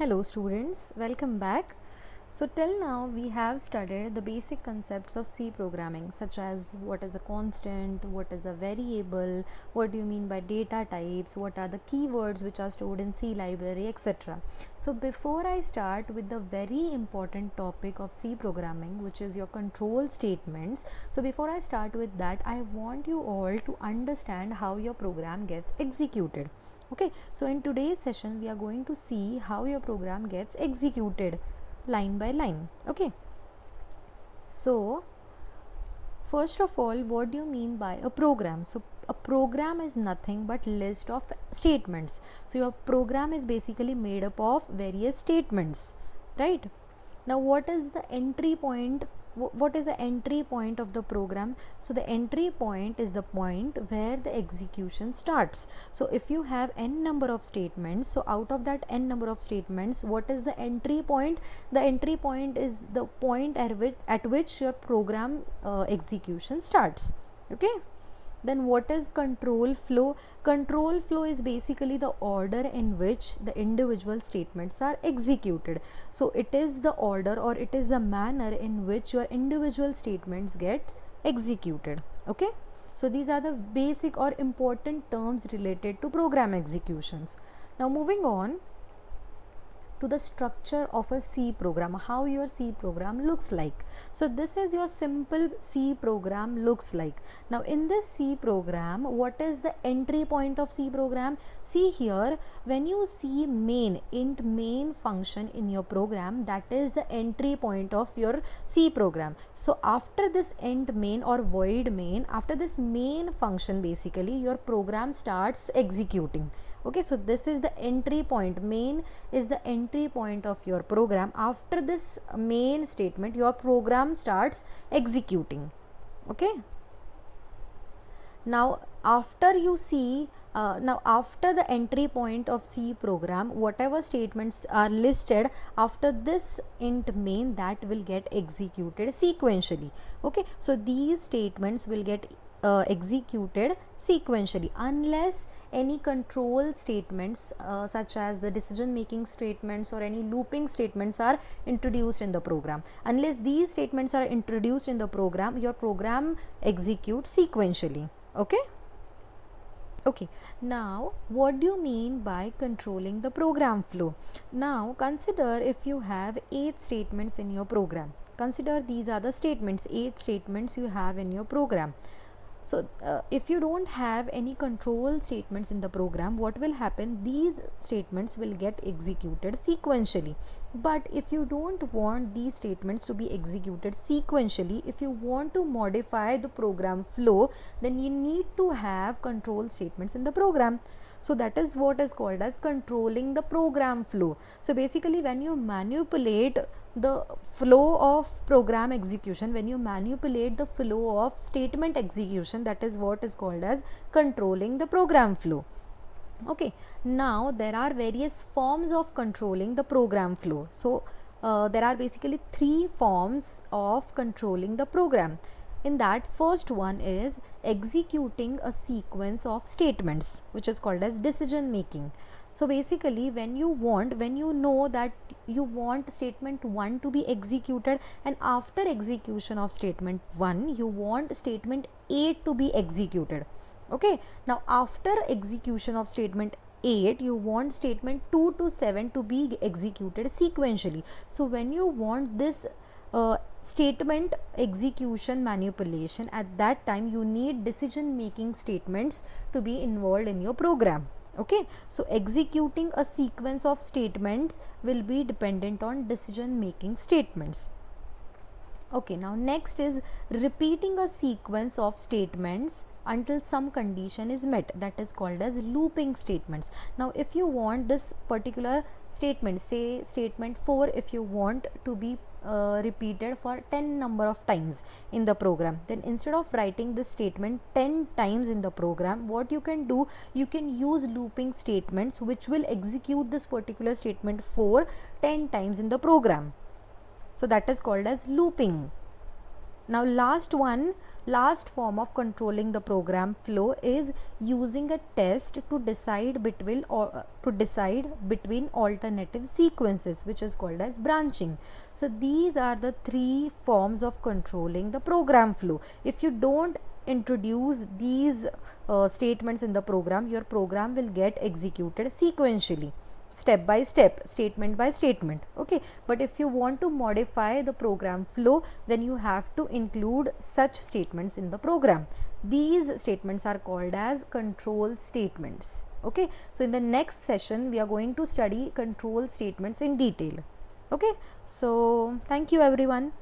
Hello students, welcome back. So till now we have studied the basic concepts of C programming, such as what is a constant, what is a variable, what do you mean by data types, what are the keywords which are stored in C library, etc. So before I start with the very important topic of C programming, which is your control statements, so before I start with that, I want you all to understand how your program gets executed. Okay, so in today's session we are going to see how your program gets executed line by line. Okay, so first of all, what do you mean by a program? So a program is nothing but list of statements. So your program is basically made up of various statements, right? Now what is the entry point? What is the entry point of the program? So the entry point is the point where the execution starts. So if you have n number of statements, so out of that n number of statements, what is the entry point? The entry point is the point at which your program execution starts. Okay, then what is control flow? Control flow is basically the order in which the individual statements are executed. So it is the order, or it is the manner in which your individual statements get executed. Okay, so these are the basic or important terms related to program executions. Now moving on to the structure of a C program, how your C program looks like. So this is your simple C program looks like. Now in this C program, what is the entry point of C program? See here, when you see main, int main function in your program, that is the entry point of your C program. So after this int main or void main, after this main function, basically your program starts executing. Okay, so this is the entry point. Main is the entry point of your program. After this main statement, your program starts executing. Okay, now after you see now after the entry point of C program, whatever statements are listed after this int main, that will get executed sequentially. Okay, so these statements will get executed sequentially unless any control statements such as the decision making statements or any looping statements are introduced in the program. Unless these statements are introduced in the program, your program executes sequentially. Okay, now what do you mean by controlling the program flow? Now consider if you have 8 statements in your program. Consider these are the statements, 8 statements you have in your program. So if you don't have any control statements in the program, what will happen? These statements will get executed sequentially. But if you don't want these statements to be executed sequentially, if you want to modify the program flow, then you need to have control statements in the program. So that is what is called as controlling the program flow. So basically when you manipulate the flow of program execution, when you manipulate the flow of statement execution, that is what is called as controlling the program flow. Okay, now there are various forms of controlling the program flow. So there are basically 3 forms of controlling the program. In that, first one is executing a sequence of statements, which is called as decision making. So basically when you know that you want statement 1 to be executed, and after execution of statement 1 you want statement 8 to be executed. Okay, now after execution of statement 8 you want statement 2 to 7 to be executed sequentially. So when you want this statement execution manipulation, at that time you need decision making statements to be involved in your program. Okay, so executing a sequence of statements will be dependent on decision making statements. Okay, now next is repeating a sequence of statements until some condition is met, that is called as looping statements. Now if you want this particular statement, say statement 4, if you want to be repeated for 10 number of times in the program, then instead of writing this statement 10 times in the program, what you can do, you can use looping statements which will execute this particular statement 4 10 times in the program. So that is called as looping. Now last form of controlling the program flow is using a test to decide between alternative sequences, which is called as branching. So these are the three forms of controlling the program flow. If you don't introduce these statements in the program, your program will get executed sequentially, step by step, statement by statement. Okay, but if you want to modify the program flow, then you have to include such statements in the program. These statements are called as control statements. Okay, so in the next session we are going to study control statements in detail. Okay, so thank you everyone.